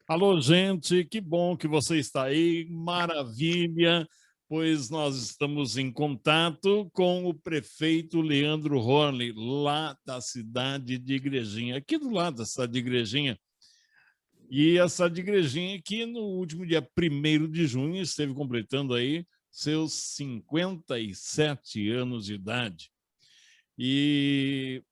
Alô, gente, que bom que você está aí, maravilha, pois nós estamos em contato com o prefeito Leandro Horley, lá da cidade de Igrejinha, aqui do lado da cidade de Igrejinha. E a cidade de Igrejinha que no último dia 1º de junho esteve completando aí seus 57 anos de idade. E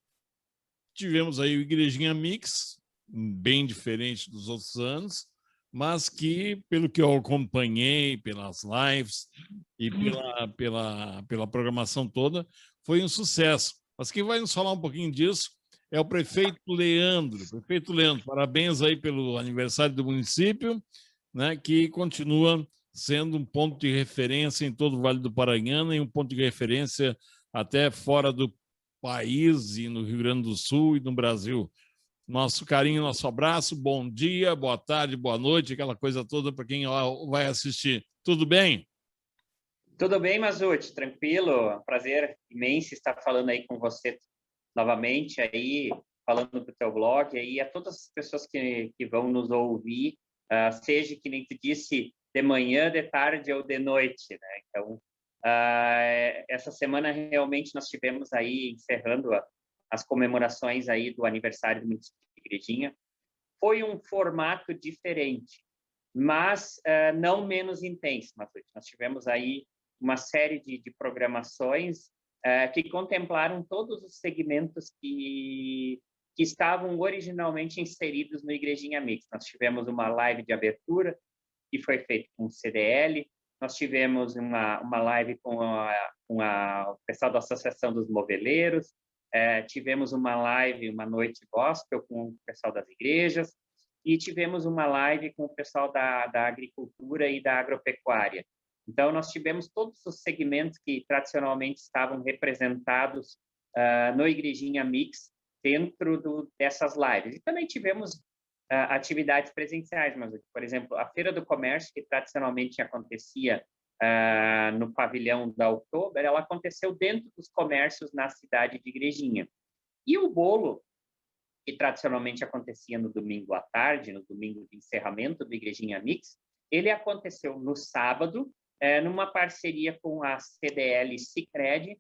tivemos aí o Igrejinha Mix, bem diferente dos outros anos, mas que, pelo que eu acompanhei, pelas lives e pela programação toda, foi um sucesso. Mas quem vai nos falar um pouquinho disso é o prefeito Leandro. Prefeito Leandro, parabéns aí pelo aniversário do município, né, que continua sendo um ponto de referência em todo o Vale do Paranhana e um ponto de referência até fora do país e no Rio Grande do Sul e no Brasil. Nosso carinho, nosso abraço, bom dia, boa tarde, boa noite, aquela coisa toda para quem vai assistir. Tudo bem? Tudo bem, Mazuti? Tranquilo? Prazer imenso estar falando aí com você novamente, aí falando do teu blog, aí a todas as pessoas que vão nos ouvir, seja que nem tu disse, de manhã, de tarde ou de noite, né? Então, essa semana realmente nós tivemos aí encerrando as comemorações aí do aniversário do município de Igrejinha. Foi um formato diferente, mas não menos intenso, Mazuti. Nós tivemos aí uma série de programações que contemplaram todos os segmentos que estavam originalmente inseridos no Igrejinha Mix. Nós tivemos uma live de abertura, que foi feita com o CDL, nós tivemos uma live com o pessoal da Associação dos Moveleiros, tivemos uma live, uma noite gospel com o pessoal das igrejas, e tivemos uma live com o pessoal da agricultura e da agropecuária. Então, nós tivemos todos os segmentos que tradicionalmente estavam representados no Igrejinha Mix dentro dessas lives. E também tivemos atividades presenciais, mas, por exemplo, a Feira do Comércio, que tradicionalmente acontecia no pavilhão da Outubro, ela aconteceu dentro dos comércios na cidade de Igrejinha. E o bolo, que tradicionalmente acontecia no domingo à tarde, no domingo de encerramento do Igrejinha Mix, ele aconteceu no sábado, numa parceria com a CDL Sicredi,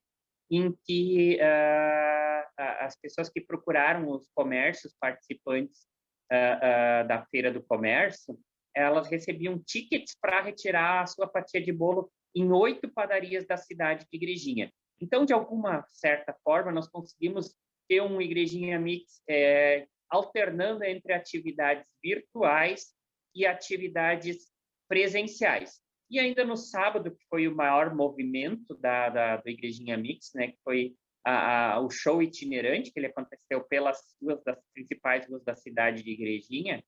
em que as pessoas que procuraram os comércios participantes da Feira do Comércio, elas recebiam tickets para retirar a sua fatia de bolo em 8 padarias da cidade de Igrejinha. Então, de alguma certa forma, nós conseguimos ter um Igrejinha Mix alternando entre atividades virtuais e atividades presenciais. E ainda no sábado, que foi o maior movimento do Igrejinha Mix, né, que foi o show itinerante, que ele aconteceu pelas das principais ruas da cidade de Igrejinha,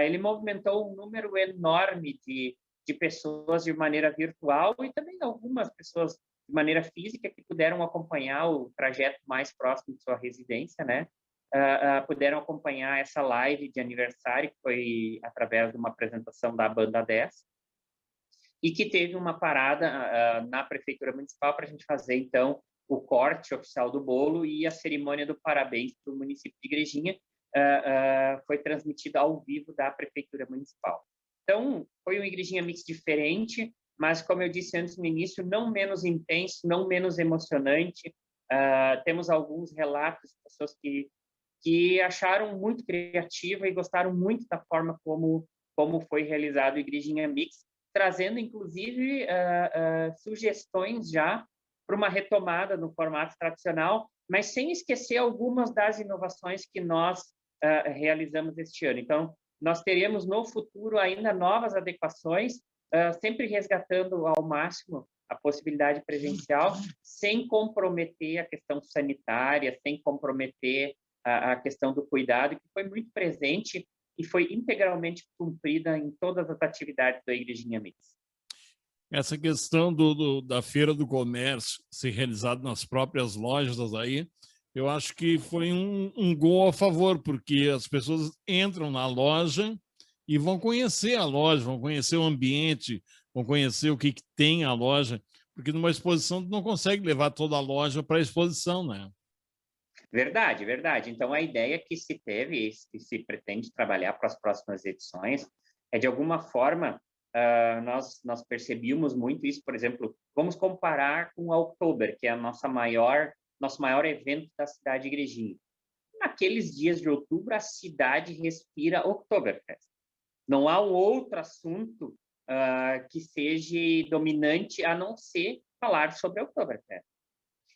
ele movimentou um número enorme de pessoas de maneira virtual e também algumas pessoas de maneira física que puderam acompanhar o trajeto mais próximo de sua residência, né? Puderam acompanhar essa live de aniversário, que foi através de uma apresentação da Banda 10, e que teve uma parada na Prefeitura Municipal para a gente fazer, então, o corte oficial do bolo e a cerimônia do parabéns para o município de Igrejinha foi transmitida ao vivo da Prefeitura Municipal. Então, foi um Igrejinha Mix diferente, mas, como eu disse antes no início, não menos intenso, não menos emocionante. Temos alguns relatos de pessoas que acharam muito criativa e gostaram muito da forma como foi realizado o Igrejinha Mix, trazendo, inclusive, sugestões já para uma retomada no formato tradicional, mas sem esquecer algumas das inovações que nós realizamos este ano. Então, nós teremos no futuro ainda novas adequações, sempre resgatando ao máximo a possibilidade presencial, sem comprometer a questão sanitária, sem comprometer a questão do cuidado, que foi muito presente e foi integralmente cumprida em todas as atividades da Igrejinha Mix. Essa questão da Feira do Comércio ser realizada nas próprias lojas aí, eu acho que foi um gol a favor, porque as pessoas entram na loja e vão conhecer a loja, vão conhecer o ambiente, vão conhecer o que tem a loja, porque numa exposição tu não consegue levar toda a loja para a exposição, né? Verdade, verdade. Então, a ideia que se teve, que se pretende trabalhar para as próximas edições, é, de alguma forma, nós percebíamos muito isso. Por exemplo, vamos comparar com a Oktober, que é a nosso maior evento da cidade de Igrejinha. Naqueles dias de outubro, a cidade respira Oktoberfest. Não há um outro assunto que seja dominante a não ser falar sobre a Oktoberfest.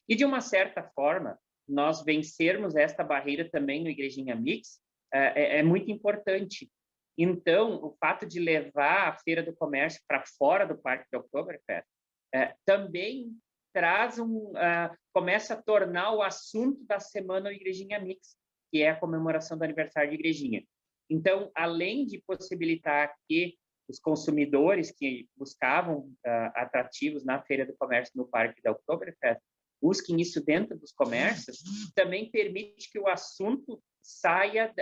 E, de uma certa forma, nós vencermos esta barreira também no Igrejinha Mix é muito importante. Então, o fato de levar a Feira do Comércio para fora do Parque do Oktoberfest também começa a tornar o assunto da semana o Igrejinha Mix, que é a comemoração do aniversário de Igrejinha. Então, além de possibilitar que os consumidores que buscavam atrativos na Feira do Comércio no Parque da Oktoberfest busquem isso dentro dos comércios, também permite que o assunto saia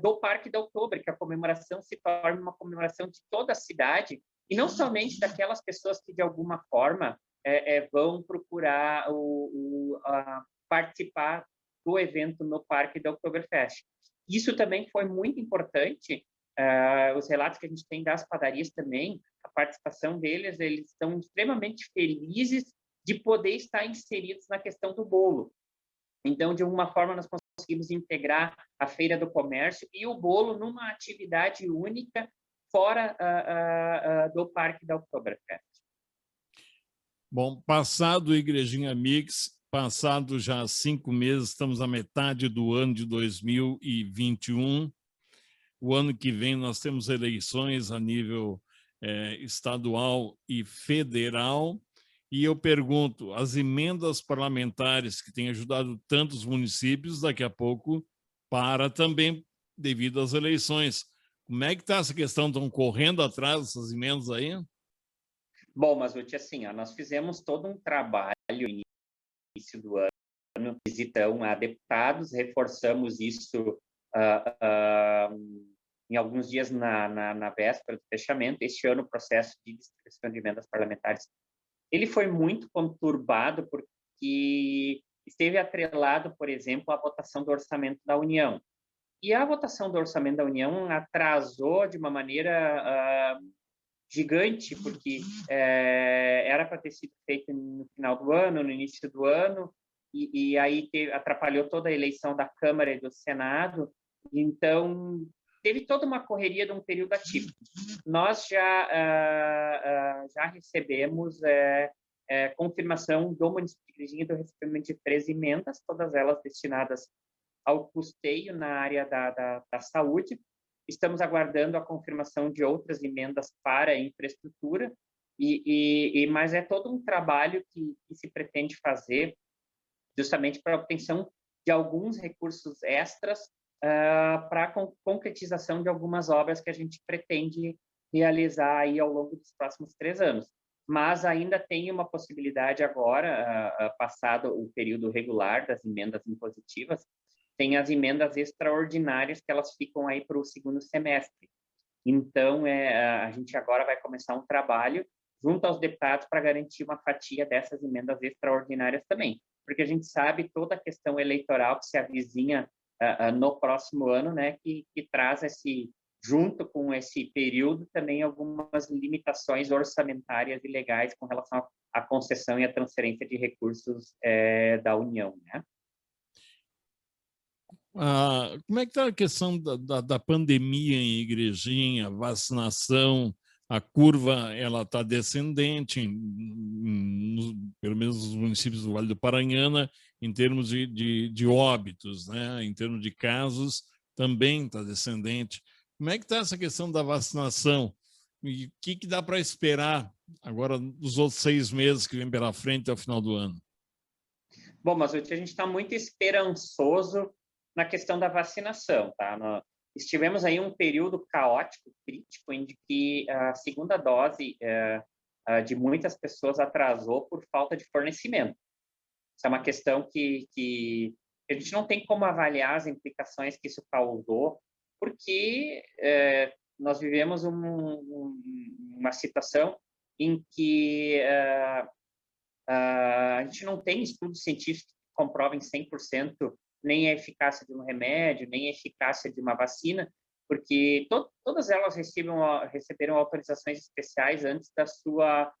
do Parque da Oktober, que a comemoração se torne uma comemoração de toda a cidade, e não somente daquelas pessoas que, de alguma forma, vão procurar participar do evento no Parque da Oktoberfest. Isso também foi muito importante. Os relatos que a gente tem das padarias também, a participação deles, eles estão extremamente felizes de poder estar inseridos na questão do bolo. Então, de alguma forma, nós conseguimos integrar a Feira do Comércio e o bolo numa atividade única fora do Parque da Oktoberfest. Bom, passado o Igrejinha Mix, passado já 5 meses, estamos à metade do ano de 2021. O ano que vem nós temos eleições a nível estadual e federal. E eu pergunto, as emendas parlamentares que têm ajudado tantos municípios, daqui a pouco para também devido às eleições. Como é que está essa questão? Estão correndo atrás dessas emendas aí? Bom, mas, assim, nós fizemos todo um trabalho no início do ano, visitamos a deputados, reforçamos isso em alguns dias na véspera do fechamento. Este ano, o processo de distribuição de emendas parlamentares ele foi muito conturbado porque esteve atrelado, por exemplo, à votação do orçamento da União. E a votação do orçamento da União atrasou de uma maneira gigante, porque era para ter sido feito no final do ano, no início do ano, e aí atrapalhou toda a eleição da Câmara e do Senado. Então, teve toda uma correria de um período atípico. Nós já recebemos confirmação do município de Igrejinha do recebimento de 13 emendas, todas elas destinadas ao custeio na área da saúde. Estamos aguardando a confirmação de outras emendas para a infraestrutura, mas é todo um trabalho que se pretende fazer justamente para a obtenção de alguns recursos extras para a concretização de algumas obras que a gente pretende realizar aí ao longo dos próximos 3 anos. Mas ainda tem uma possibilidade agora, passado o período regular das emendas impositivas, tem as emendas extraordinárias que elas ficam aí para o segundo semestre. Então, a gente agora vai começar um trabalho junto aos deputados para garantir uma fatia dessas emendas extraordinárias também, porque a gente sabe toda a questão eleitoral que se avizinha no próximo ano, né, que traz junto com esse período também algumas limitações orçamentárias e legais com relação à concessão e à transferência de recursos da União, né? Como é que está a questão da pandemia em Igrejinha, vacinação? A curva ela está descendente, pelo menos nos municípios do Vale do Paranhana, em termos de óbitos, né? Em termos de casos, também está descendente. Como é que está essa questão da vacinação? E o que dá para esperar agora dos outros 6 meses que vem pela frente até o final do ano? Bom, mas a gente está muito esperançoso na questão da vacinação, tá? Estivemos aí um período caótico, crítico, em que a segunda dose de muitas pessoas atrasou por falta de fornecimento. Isso é uma questão que a gente não tem como avaliar as implicações que isso causou, porque nós vivemos uma situação em que a gente não tem estudos científicos que comprovem 100% nem a eficácia de um remédio, nem a eficácia de uma vacina, porque todas elas receberam autorizações especiais antes da sua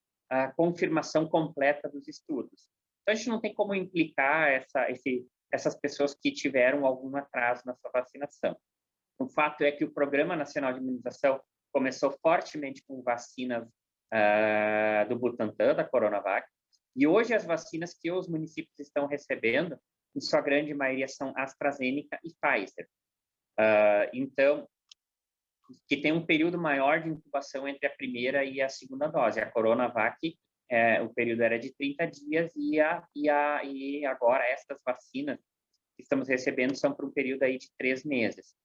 confirmação completa dos estudos. Então, a gente não tem como implicar essas pessoas que tiveram algum atraso na sua vacinação. O fato é que o Programa Nacional de Imunização começou fortemente com vacinas do Butantan, da Coronavac, e hoje as vacinas que os municípios estão recebendo, em sua grande maioria, são AstraZeneca e Pfizer. Então, que tem um período maior de incubação entre a primeira e a segunda dose. A Coronavac, o período era de 30 dias e agora essas vacinas que estamos recebendo são para um período aí de 3 meses.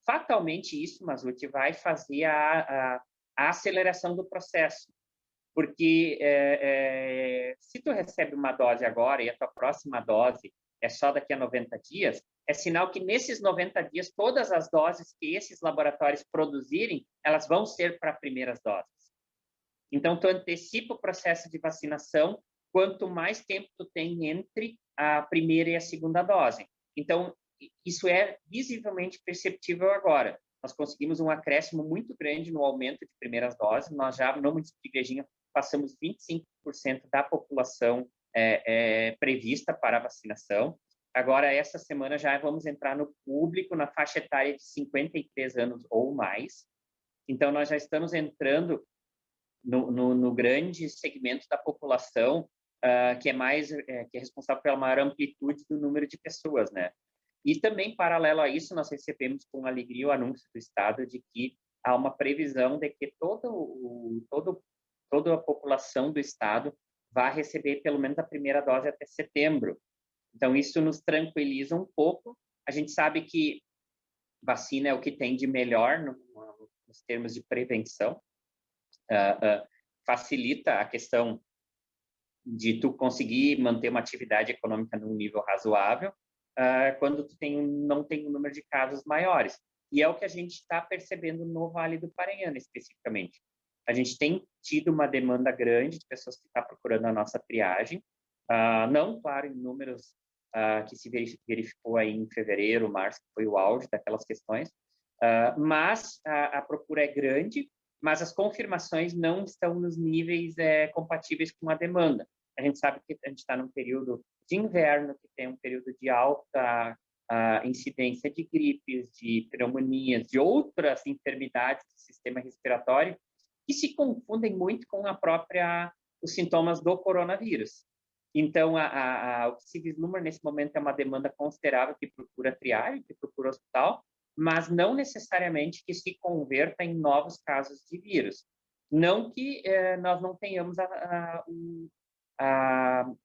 Fatalmente isso, Mazzucchi, vai fazer a aceleração do processo, porque se tu recebe uma dose agora e a tua próxima dose é só daqui a 90 dias, é sinal que nesses 90 dias, todas as doses que esses laboratórios produzirem, elas vão ser para primeiras doses. Então, tu antecipa o processo de vacinação, quanto mais tempo tu tem entre a primeira e a segunda dose. Então, isso é visivelmente perceptível agora. Nós conseguimos um acréscimo muito grande no aumento de primeiras doses. Nós já, no município de Igrejinha, passamos 25% da população prevista para a vacinação. Agora, essa semana, já vamos entrar no público, na faixa etária de 53 anos ou mais. Então, nós já estamos entrando no grande segmento da população que é responsável pela maior amplitude do número de pessoas, né? E também, paralelo a isso, nós recebemos com alegria o anúncio do Estado de que há uma previsão de que toda a população do Estado vai receber pelo menos a primeira dose até setembro. Então, isso nos tranquiliza um pouco. A gente sabe que vacina é o que tem de melhor nos termos de prevenção. Facilita a questão de tu conseguir manter uma atividade econômica num nível razoável quando tu não tem um número de casos maiores. E é o que a gente está percebendo no Vale do Paranhana, especificamente. A gente tem tido uma demanda grande de pessoas que estão procurando a nossa triagem, não, claro, em números que se verificou aí em fevereiro, março, que foi o auge daquelas questões, mas a procura é grande, mas as confirmações não estão nos níveis compatíveis com a demanda. A gente sabe que a gente está num período de inverno, que tem um período de alta incidência de gripes, de pneumonias, de outras enfermidades do sistema respiratório, que se confundem muito com os sintomas do coronavírus. Então, o que se vislumbra nesse momento é uma demanda considerável que procura triagem, que procura hospital, mas não necessariamente que se converta em novos casos de vírus. Não que nós não tenhamos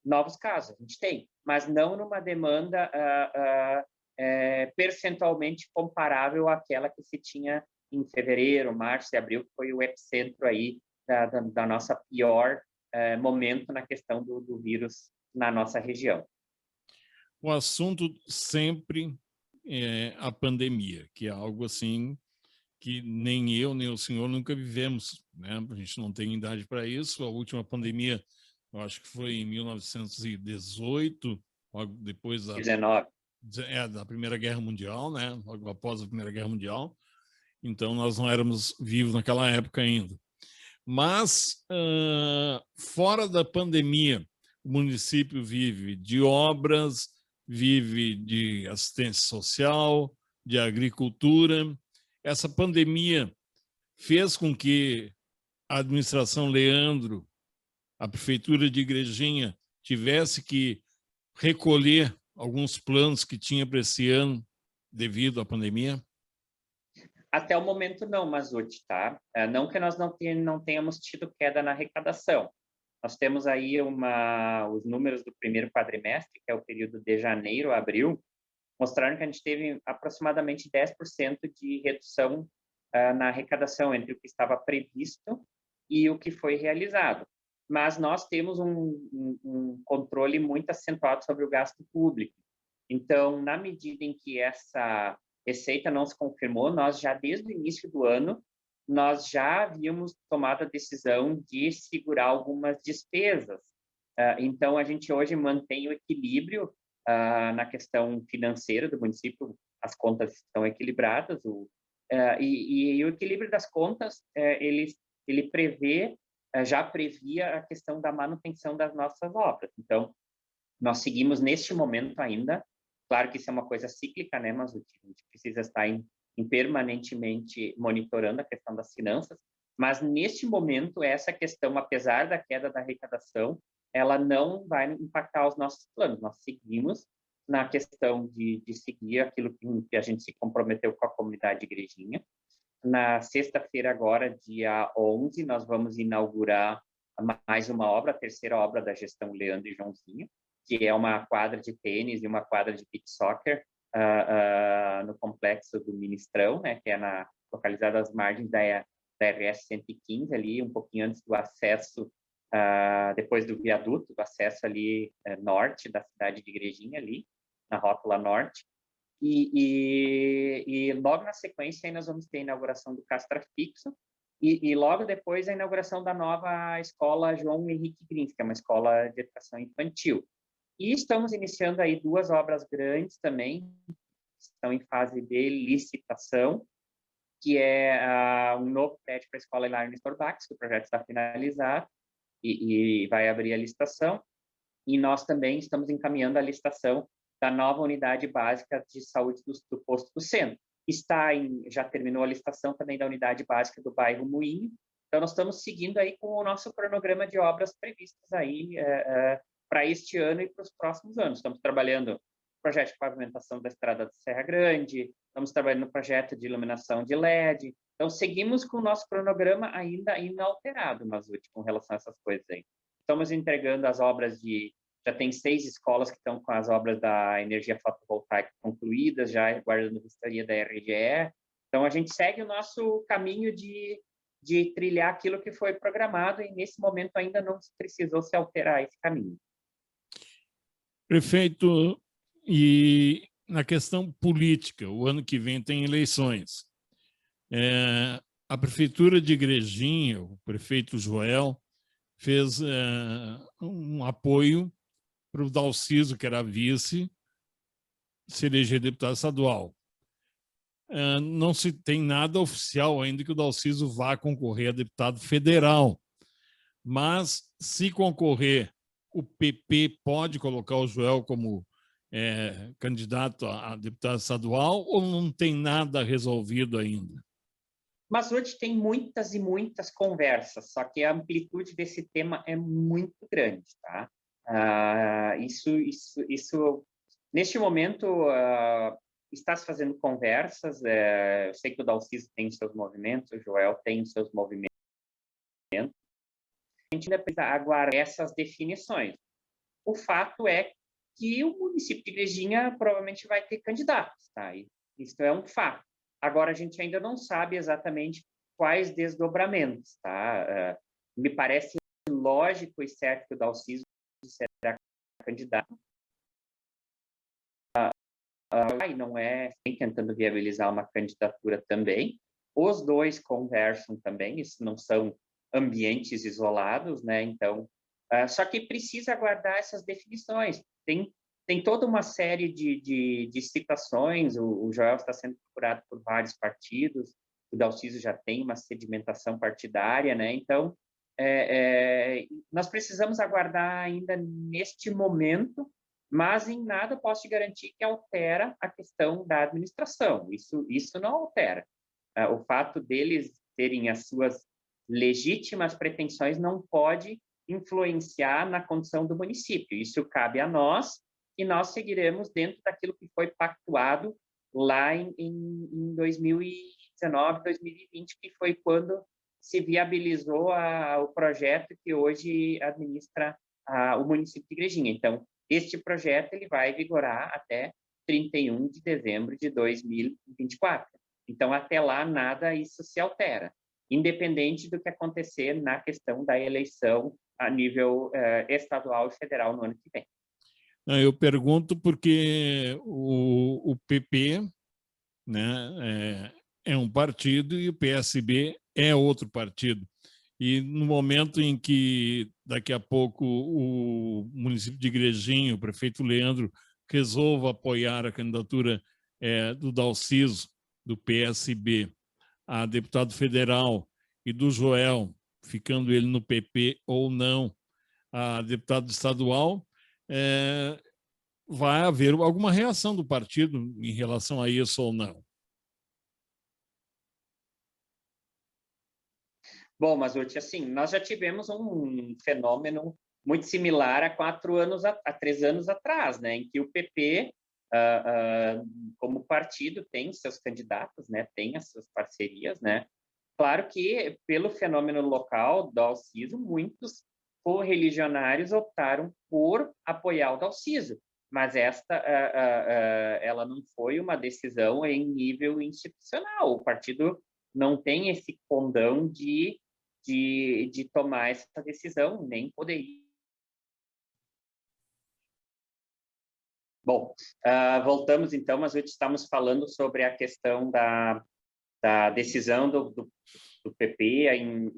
novos casos, a gente tem, mas não numa demanda percentualmente comparável àquela que se tinha em fevereiro, março e abril, que foi o epicentro aí da nossa pior momento na questão do vírus na nossa região. O assunto sempre é a pandemia, que é algo assim que nem eu, nem o senhor nunca vivemos, né? A gente não tem idade para isso. A última pandemia, eu acho que foi em 1918, logo depois da Primeira Guerra Mundial, né? Logo após a Primeira Guerra Mundial. Então, nós não éramos vivos naquela época ainda. Mas, fora da pandemia, o município vive de obras, vive de assistência social, de agricultura. Essa pandemia fez com que a administração Leandro, a prefeitura de Igrejinha, tivesse que recolher alguns planos que tinha para esse ano devido à pandemia? Até o momento não, Mazzucchi, tá? Não que nós não tenhamos tido queda na arrecadação. Nós temos aí os números do primeiro quadrimestre, que é o período de janeiro a abril, mostraram que a gente teve aproximadamente 10% de redução na arrecadação entre o que estava previsto e o que foi realizado. Mas nós temos um controle muito acentuado sobre o gasto público. Então, na medida em que essa receita não se confirmou, nós já desde o início do ano, nós já havíamos tomado a decisão de segurar algumas despesas. Então, a gente hoje mantém o equilíbrio na questão financeira do município, as contas estão equilibradas, e o equilíbrio das contas, ele prevê, já previa a questão da manutenção das nossas obras. Então, nós seguimos neste momento ainda, claro que isso é uma coisa cíclica, né, mas a gente precisa estar em permanentemente monitorando a questão das finanças, mas neste momento essa questão, apesar da queda da arrecadação, ela não vai impactar os nossos planos. Nós seguimos na questão de seguir aquilo que a gente se comprometeu com a comunidade de Igrejinha. Na sexta-feira agora, dia 11, nós vamos inaugurar mais uma obra, a terceira obra da gestão Leandro e Joãozinho, que é uma quadra de tênis e uma quadra de beach soccer no complexo do Ministrão, né, que é localizada às margens da RS 115, ali, um pouquinho antes do acesso, depois do viaduto, do acesso ali norte da cidade de Igrejinha, ali, na rótula norte. E logo na sequência aí nós vamos ter a inauguração do Castra Fixo e logo depois a inauguração da nova escola João Henrique Grins, que é uma escola de educação infantil. E estamos iniciando aí 2 obras grandes também, estão em fase de licitação, que é um novo prédio para a escola Hilário Nestor Bax, que o projeto está finalizado e vai abrir a licitação. E nós também estamos encaminhando a licitação da nova unidade básica de saúde do posto do centro. Já terminou a licitação também da unidade básica do bairro Moinho. Então, nós estamos seguindo aí com o nosso cronograma de obras previstas aí para este ano e para os próximos anos. Estamos trabalhando no projeto de pavimentação da estrada de Serra Grande, estamos trabalhando no projeto de iluminação de LED. Então, seguimos com o nosso cronograma ainda inalterado, Mazzuti, com relação a essas coisas aí. Estamos entregando as obras já tem 6 escolas que estão com as obras da energia fotovoltaica concluídas, já guardando vistoria da RGE. Então, a gente segue o nosso caminho de trilhar aquilo que foi programado e, nesse momento, ainda não precisou se alterar esse caminho. Prefeito, e na questão política, o ano que vem tem eleições. A Prefeitura de Igrejinha, o prefeito Joel, fez um apoio para o Dalciso, que era vice, se eleger deputado estadual. Não se tem nada oficial ainda que o Dalciso vá concorrer a deputado federal, mas se concorrer, o PP pode colocar o Joel como candidato a deputado estadual ou não tem nada resolvido ainda? Mas hoje tem muitas e muitas conversas, só que a amplitude desse tema é muito grande, tá? Neste momento, está se fazendo conversas, eu sei que o Dalciso tem seus movimentos, o Joel tem seus movimentos, a gente ainda precisa aguardar essas definições. O fato é que o município de Igrejinha provavelmente vai ter candidatos, tá? Isso é um fato. Agora, a gente ainda não sabe exatamente quais desdobramentos, tá? Me parece lógico e certo que o Dalciso será candidato. E não é tentando viabilizar uma candidatura também. Os dois conversam também, isso não são ambientes isolados, né? Então, só que precisa aguardar essas definições. Tem toda uma série de situações, o Joel está sendo procurado por vários partidos, o Dalciso já tem uma sedimentação partidária, né? Então, nós precisamos aguardar ainda neste momento, mas em nada posso te garantir que altera a questão da administração, isso não altera. O fato deles terem as suas legítimas pretensões não pode influenciar na condição do município, isso cabe a nós, e nós seguiremos dentro daquilo que foi pactuado lá em 2019, 2020, que foi quando se viabilizou o projeto que hoje administra o município de Igrejinha. Então, este projeto ele vai vigorar até 31 de dezembro de 2024. Então, até lá, nada isso se altera, independente do que acontecer na questão da eleição a nível estadual e federal no ano que vem. Eu pergunto porque o PP, né, é um partido e o PSB é outro partido. E no momento em que, daqui a pouco, o município de Igrejinha, o prefeito Leandro, resolva apoiar a candidatura do Dalciso, do PSB, a deputado federal, e do Joel, ficando ele no PP ou não, a deputado estadual, vai haver alguma reação do partido em relação a isso ou não? Bom, mas assim, nós já tivemos um fenômeno muito similar há 3 anos atrás, né, em que o PP, como partido, tem seus candidatos, né, tem as suas parcerias, né. Claro que, pelo fenômeno local do Dalciso, muitos correligionários optaram por apoiar o Dalciso, mas ela não foi uma decisão em nível institucional. O partido não tem esse condão de tomar essa decisão, nem poderia. Bom, voltamos então, mas hoje estamos falando sobre a questão da decisão do PP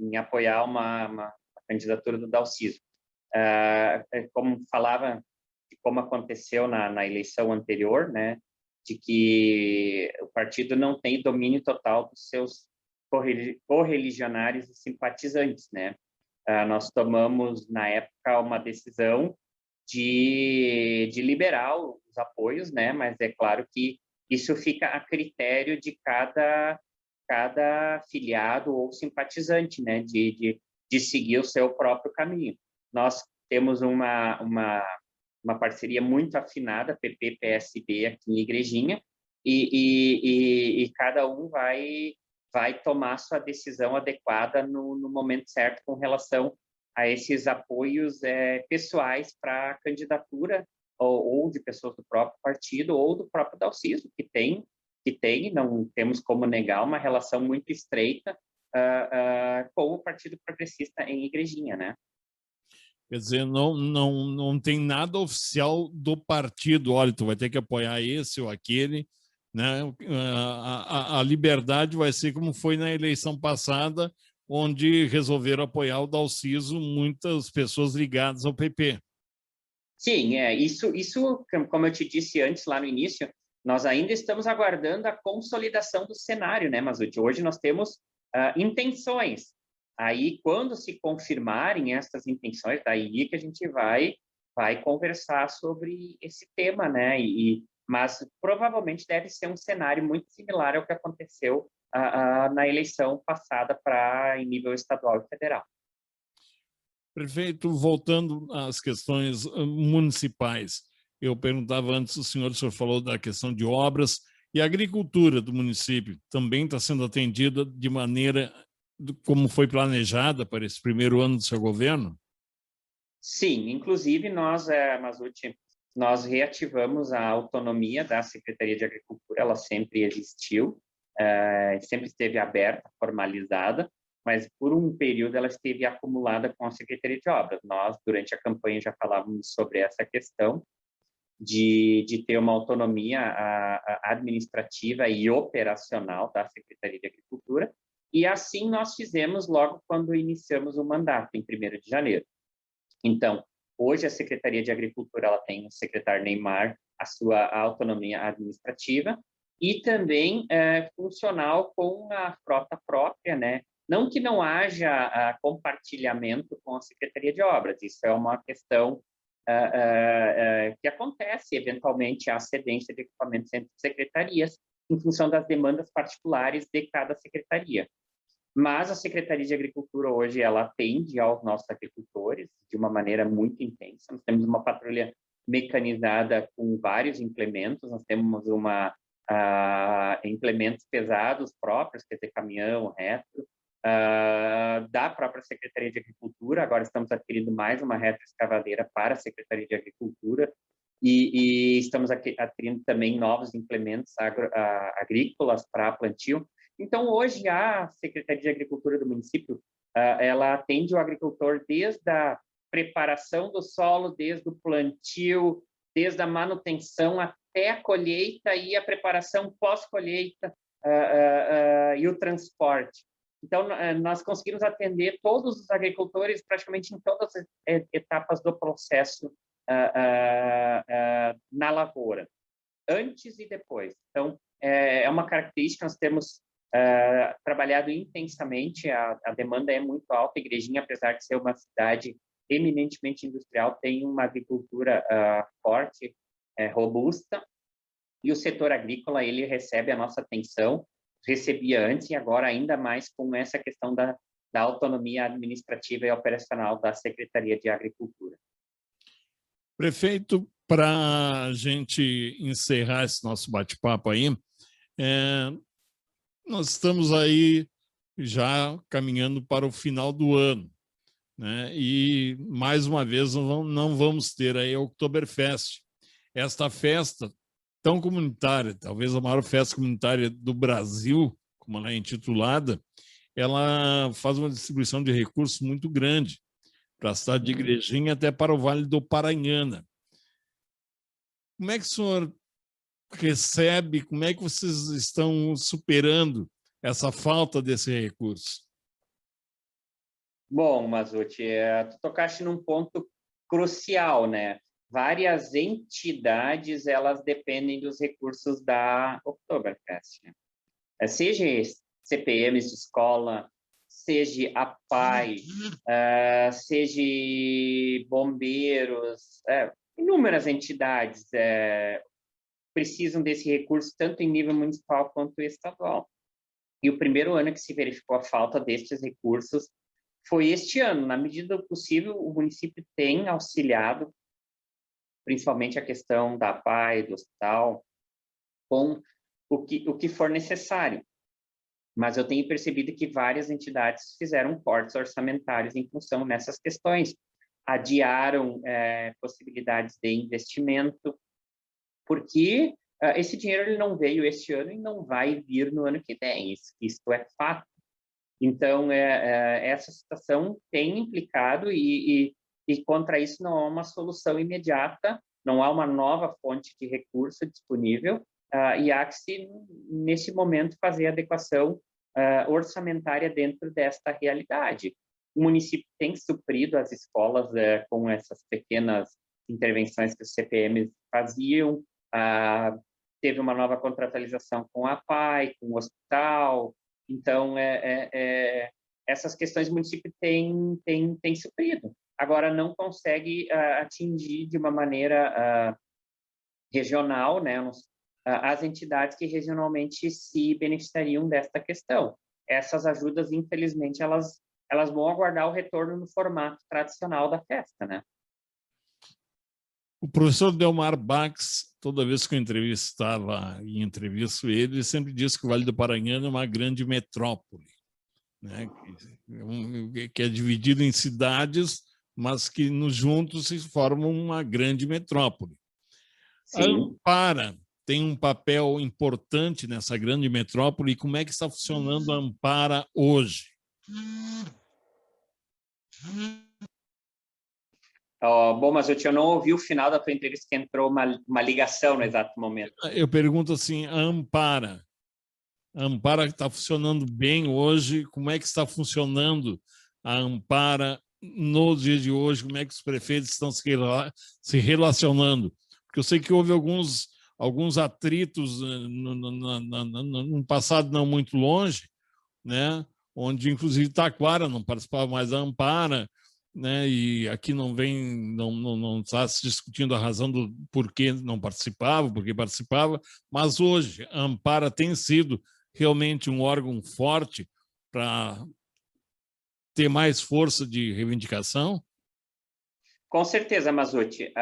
em apoiar uma candidatura do Dalciso. Como falava, como aconteceu na eleição anterior, né, de que o partido não tem domínio total dos seus correligionários e simpatizantes, né? Nós tomamos, na época, uma decisão de liberar os apoios, né? Mas é claro que isso fica a critério de cada filiado ou simpatizante, né? De seguir o seu próprio caminho. Nós temos uma parceria muito afinada, PP-PSB, aqui em Igrejinha, e cada um vai tomar sua decisão adequada no momento certo com relação a esses apoios pessoais para a candidatura ou de pessoas do próprio partido ou do próprio Dalciso, que tem, não temos como negar, uma relação muito estreita com o Partido Progressista em Igrejinha, né? Quer dizer, não tem nada oficial do partido. Olha, tu vai ter que apoiar esse ou aquele, né? A liberdade vai ser como foi na eleição passada, onde resolveram apoiar o Dalciso muitas pessoas ligadas ao PP. Sim, isso, como eu te disse antes, lá no início, nós ainda estamos aguardando a consolidação do cenário, né, Mazzucchi? Hoje nós temos intenções. Aí, quando se confirmarem essas intenções, daí que a gente vai conversar sobre esse tema, né? Mas provavelmente deve ser um cenário muito similar ao que aconteceu na eleição passada em nível estadual e federal. Prefeito, voltando às questões municipais, eu perguntava antes, o senhor falou da questão de obras e a agricultura do município também está sendo atendida de maneira como foi planejada para esse primeiro ano do seu governo? Sim, inclusive nós, Mazzucchi, nós reativamos a autonomia da Secretaria de Agricultura, ela sempre existiu, sempre esteve aberta, formalizada, mas por um período ela esteve acumulada com a Secretaria de Obras. Nós, durante a campanha, já falávamos sobre essa questão de ter uma autonomia administrativa e operacional da Secretaria de Agricultura, e assim nós fizemos logo quando iniciamos o mandato, em 1º de janeiro. Então, hoje a Secretaria de Agricultura ela tem o secretário Neymar, a sua autonomia administrativa, e também funcional com a frota própria, né? Não que não haja compartilhamento com a Secretaria de Obras, isso é uma questão que acontece, eventualmente, a cedência de equipamentos entre secretarias, em função das demandas particulares de cada secretaria. Mas a Secretaria de Agricultura hoje, ela atende aos nossos agricultores de uma maneira muito intensa. Nós temos uma patrulha mecanizada com vários implementos, nós temos implementos pesados próprios, quer dizer, caminhão, retro, da própria Secretaria de Agricultura. Agora estamos adquirindo mais uma retroescavadeira para a Secretaria de Agricultura e estamos adquirindo também novos implementos agrícolas para plantio. Então, hoje, a Secretaria de Agricultura do município, ela atende o agricultor desde a preparação do solo, desde o plantio, desde a manutenção até a colheita e a preparação pós-colheita e o transporte. Então, nós conseguimos atender todos os agricultores praticamente em todas as etapas do processo na lavoura, antes e depois. Então, é uma característica, nós temos trabalhado intensamente, a demanda é muito alta. Igrejinha, apesar de ser uma cidade eminentemente industrial, tem uma agricultura forte, robusta, e o setor agrícola, ele recebe a nossa atenção, recebia antes e agora ainda mais com essa questão da autonomia administrativa e operacional da Secretaria de Agricultura. Prefeito, para a gente encerrar esse nosso bate-papo aí, nós estamos aí já caminhando para o final do ano, né? E, mais uma vez, não vamos ter aí a Oktoberfest. Esta festa tão comunitária, talvez a maior festa comunitária do Brasil, como ela é intitulada, ela faz uma distribuição de recursos muito grande para a cidade de Igrejinha, até para o Vale do Paranhana. Como é que o senhor recebe, como é que vocês estão superando essa falta desse recurso? Bom, Mazzucchi, tu tocaste num ponto crucial, né? Várias entidades, elas dependem dos recursos da Oktoberfest, né? Seja CPMs de escola, seja a PAI, seja bombeiros, inúmeras entidades precisam desse recurso, tanto em nível municipal quanto estadual. E o primeiro ano que se verificou a falta destes recursos foi este ano. Na medida do possível, o município tem auxiliado, principalmente a questão da PAI, do hospital, com o que for necessário. Mas eu tenho percebido que várias entidades fizeram cortes orçamentários em função dessas questões, adiaram possibilidades de investimento, porque esse dinheiro ele não veio este ano e não vai vir no ano que vem, isto é fato. Então, essa situação tem implicado e contra isso não há uma solução imediata, não há uma nova fonte de recurso disponível, e há que se, nesse momento, fazer a adequação orçamentária dentro desta realidade. O município tem suprido as escolas com essas pequenas intervenções que os CPMs faziam, teve uma nova contratualização com a PAI, com o hospital. Então, essas questões o município tem suprido. Agora, não consegue atingir de uma maneira regional, né, as entidades que regionalmente se beneficiariam desta questão. Essas ajudas, infelizmente, elas vão aguardar o retorno no formato tradicional da festa, né? O professor Delmar Bax, toda vez que eu entrevistava e entrevisto ele sempre disse que o Vale do Paranhana é uma grande metrópole, né? Que é dividido em cidades, mas que nos juntos se formam uma grande metrópole. Sim. A Ampara tem um papel importante nessa grande metrópole. E como é que está funcionando a Ampara hoje? Bom, mas eu não ouvi o final da tua entrevista, que entrou uma ligação no exato momento. Eu pergunto assim, a Ampara está funcionando bem hoje? Como é que está funcionando a Ampara no dia de hoje? Como é que os prefeitos estão se relacionando? Porque eu sei que houve alguns atritos num passado não muito longe, né? Onde, inclusive, Taquara não participava mais da Ampara, né? E aqui não está se discutindo a razão do porquê não participava, porque participava, mas hoje a Ampara tem sido realmente um órgão forte para ter mais força de reivindicação? Com certeza, Mazzucchi.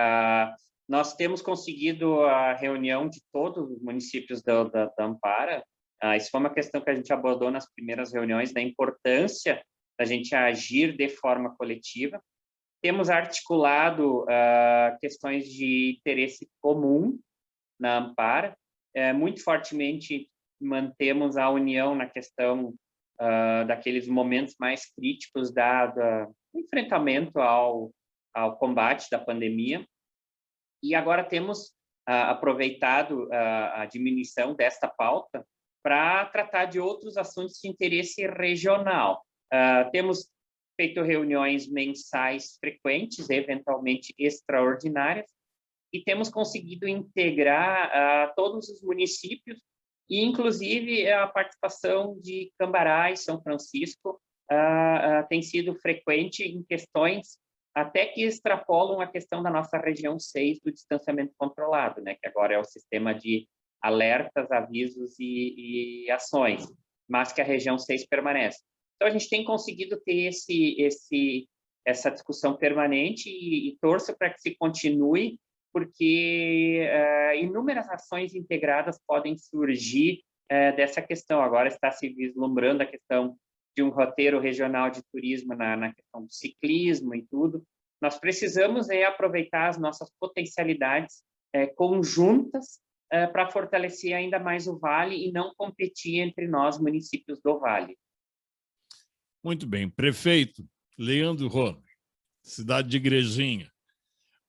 Nós temos conseguido a reunião de todos os municípios da Ampara. Isso foi uma questão que a gente abordou nas primeiras reuniões, da importância da gente agir de forma coletiva. Temos articulado questões de interesse comum na Ampara. Muito fortemente mantemos a união na questão daqueles momentos mais críticos do enfrentamento ao combate da pandemia. E agora temos aproveitado a diminuição desta pauta para tratar de outros assuntos de interesse regional. Temos feito reuniões mensais frequentes, eventualmente extraordinárias, e temos conseguido integrar todos os municípios, e inclusive a participação de Cambará e São Francisco tem sido frequente em questões até que extrapolam a questão da nossa região 6 do distanciamento controlado, né, que agora é o sistema de alertas, avisos e ações, mas que a região 6 permanece. Então, a gente tem conseguido ter essa discussão permanente e torço para que se continue, porque inúmeras ações integradas podem surgir dessa questão. Agora está se vislumbrando a questão de um roteiro regional de turismo na questão do ciclismo e tudo. Nós precisamos aproveitar as nossas potencialidades conjuntas para fortalecer ainda mais o Vale e não competir entre nós, municípios do Vale. Muito bem. Prefeito Leandro Horner, cidade de Igrejinha,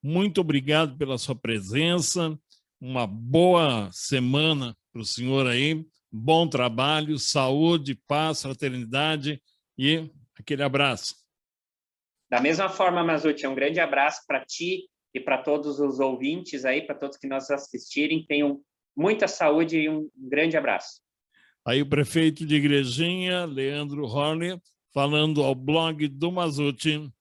muito obrigado pela sua presença, uma boa semana para o senhor aí, bom trabalho, saúde, paz, fraternidade e aquele abraço. Da mesma forma, Mazzucchi, um grande abraço para ti e para todos os ouvintes aí, para todos que nos assistirem. Tenham muita saúde e um grande abraço. Aí o prefeito de Igrejinha, Leandro Horner, falando ao blog do Mazzucchi.